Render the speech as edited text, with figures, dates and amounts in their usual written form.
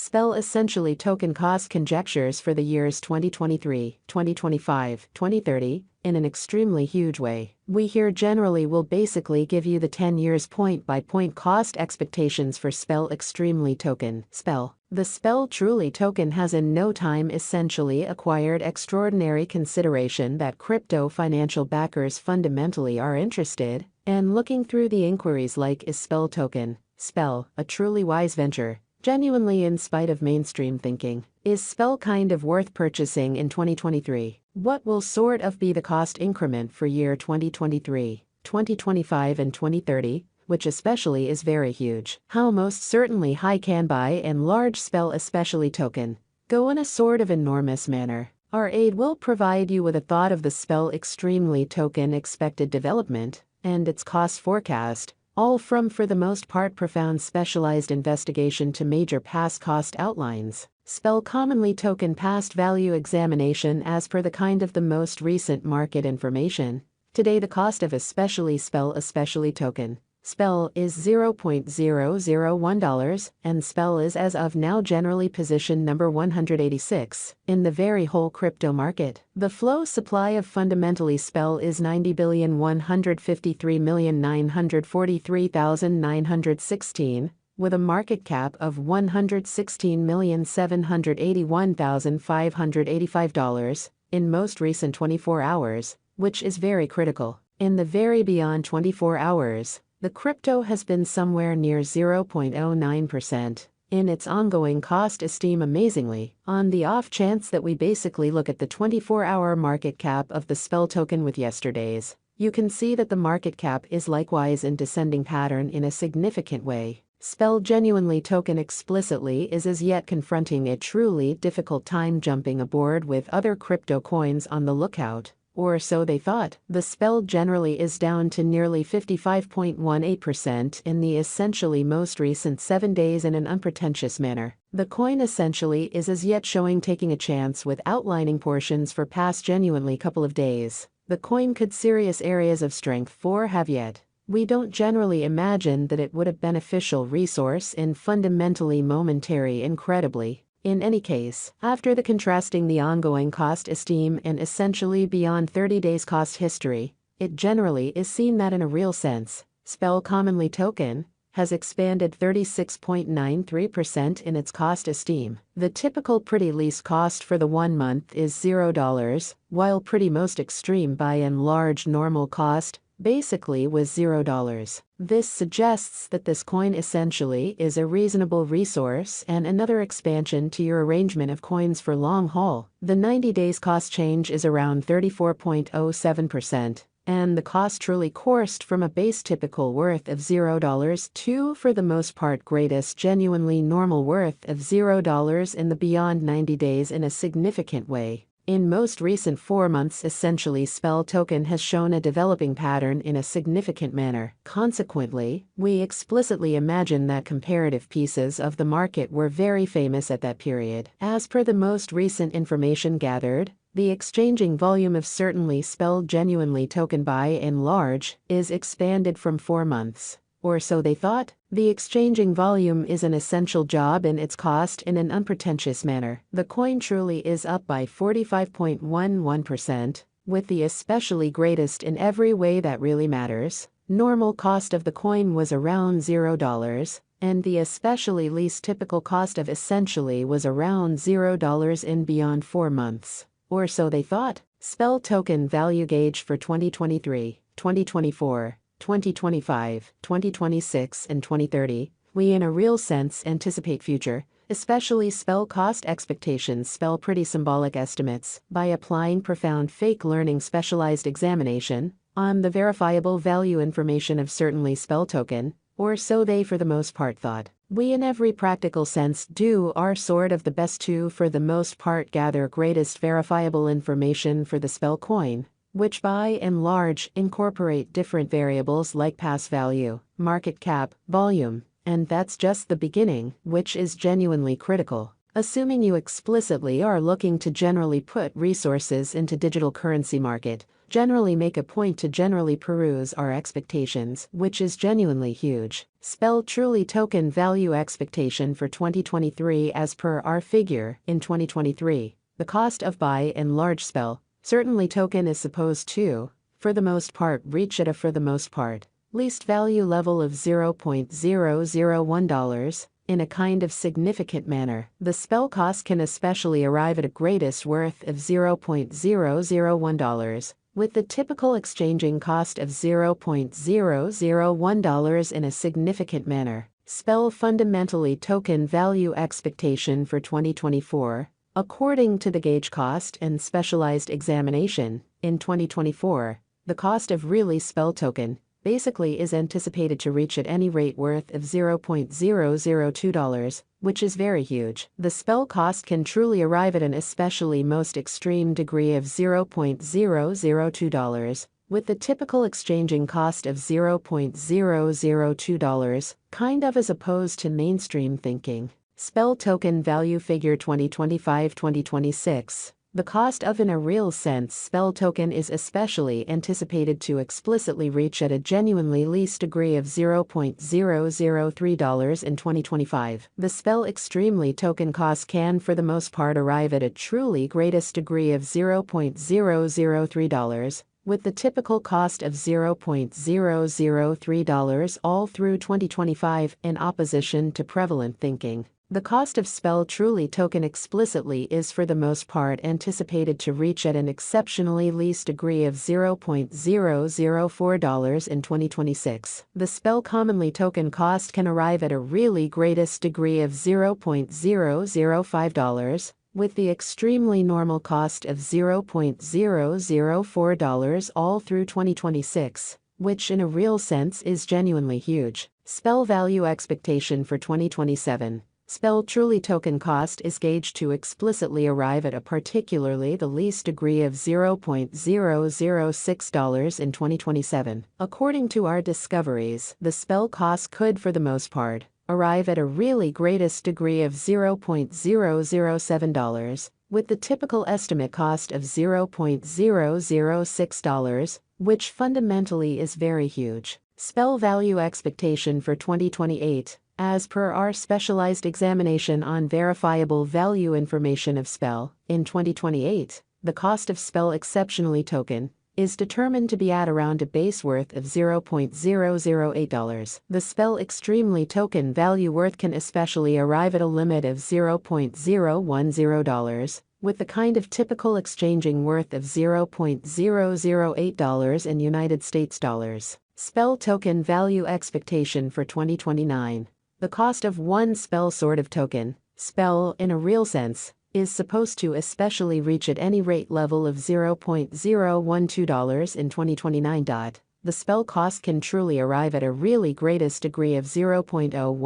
spell essentially token cost conjectures for the years 2023, 2025, 2030, in an extremely huge way. We here generally will basically give you the 10 years point-by-point cost expectations for spell extremely token, spell. The spell truly token has in no time essentially acquired extraordinary consideration that crypto financial backers fundamentally are interested, and looking through the inquiries like is spell token, spell, a truly wise venture, genuinely in spite of mainstream thinking, is spell kind of worth purchasing in 2023? What will sort of be the cost increment for year 2023, 2025 and 2030? Which especially is very huge. How most certainly high can buy and large spell especially token go in a sort of enormous manner. Our aid will provide you with a thought of the spell extremely token expected development and its cost forecast, all from for the most part profound specialized investigation to major past cost outlines. Spell commonly token past value examination as per the kind of the most recent market information. Today the cost of especially spell especially token spell is $0.001, and spell is as of now generally position number 186 in the very whole crypto market. The flow supply of fundamentally spell is 90,153,943,916, with a market cap of $116,781,585 in most recent 24 hours, which is very critical. In the very beyond 24 hours, the crypto has been somewhere near 0.09% in its ongoing cost esteem amazingly. On the off chance that we basically look at the 24-hour market cap of the spell token with yesterday's, you can see that the market cap is likewise in descending pattern in a significant way. Spell genuinely token explicitly is as yet confronting a truly difficult time jumping aboard with other crypto coins on the lookout. Or so they thought. The spell generally is down to nearly 55.18% in the essentially most recent 7 days in an unpretentious manner. The coin essentially is as yet showing taking a chance with outlining portions for past genuinely couple of days. The coin could serious areas of strength for have yet. We don't generally imagine that it would have beneficial resource in fundamentally momentary incredibly. In any case, after the contrasting the ongoing cost esteem and essentially beyond 30 days cost history, it generally is seen that in a real sense, spell commonly token has expanded 36.93% in its cost esteem. The typical pretty least cost for the 1 month is $0, while pretty most extreme by and large normal cost basically was $0. This suggests that this coin essentially is a reasonable resource and another expansion to your arrangement of coins for long haul. The 90 days cost change is around 34.07%, and the cost truly coursed from a base typical worth of $0 to for the most part greatest genuinely normal worth of $0 in the beyond 90 days in a significant way. In most recent 4 months essentially spell token has shown a developing pattern in a significant manner. Consequently, we explicitly imagine that comparative pieces of the market were very famous at that period. As per the most recent information gathered, the exchanging volume of certainly spell genuinely token by and large is expanded from 4 months. Or so they thought. The exchanging volume is an essential job in its cost in an unpretentious manner. The coin truly is up by 45.11%, with the especially greatest in every way that really matters. Normal cost of the coin was around $0, and the especially least typical cost of essentially was around $0 in beyond 4 months. Or so they thought. Spell token value gauge for 2023, 2024. 2025, 2026, and 2030, we in a real sense anticipate future, especially spell cost expectations spell pretty symbolic estimates by applying profound fake learning specialized examination on the verifiable value information of certainly spell token, or so they for the most part thought. We in every practical sense do our sort of the best to for the most part gather greatest verifiable information for the spell coin, which by and large incorporate different variables like past value, market cap, volume, and that's just the beginning, which is genuinely critical. Assuming you explicitly are looking to generally put resources into digital currency market, generally make a point to generally peruse our expectations, which is genuinely huge. Spell truly token value expectation for 2023 as per our figure in 2023. The cost of buy in large spell, certainly token is supposed to, for the most part, reach at a for the most part least value level of $0.001 in a kind of significant manner. The spell cost can especially arrive at a greatest worth of $0.001, with the typical exchanging cost of $0.001 in a significant manner. Spell fundamentally token value expectation for 2024, according to the gauge cost and specialized examination, in 2024, the cost of really spell token basically is anticipated to reach at any rate worth of $0.002, which is very huge. The spell cost can truly arrive at an especially most extreme degree of $0.002, with the typical exchanging cost of $0.002, kind of as opposed to mainstream thinking. Spell token value figure 2025-2026. The cost of in a real sense spell token is especially anticipated to explicitly reach at a genuinely least degree of $0.003 in 2025. The spell extremely token cost can for the most part arrive at a truly greatest degree of $0.003, with the typical cost of $0.003 all through 2025 in opposition to prevalent thinking. The cost of spell truly token explicitly is for the most part anticipated to reach at an exceptionally least degree of $0.004 in 2026. The spell commonly token cost can arrive at a really greatest degree of $0.005, with the extremely normal cost of $0.004 all through 2026, which in a real sense is genuinely huge. Spell value expectation for 2027. Spell truly token cost is gauged to explicitly arrive at a particularly the least degree of $0.006 in 2027. According to our discoveries, the spell cost could for the most part arrive at a really greatest degree of $0.007, with the typical estimate cost of $0.006, which fundamentally is very huge. Spell value expectation for 2028. As per our specialized examination on verifiable value information of spell, in 2028, the cost of spell exceptionally token is determined to be at around a base worth of $0.008. The spell extremely token value worth can especially arrive at a limit of $0.010, with the kind of typical exchanging worth of $0.008 in United States dollars. Spell token value expectation for 2029. The cost of one spell sort of token, spell in a real sense, is supposed to especially reach at any rate level of $0.012 in 2029. The spell cost can truly arrive at a really greatest degree of $0.01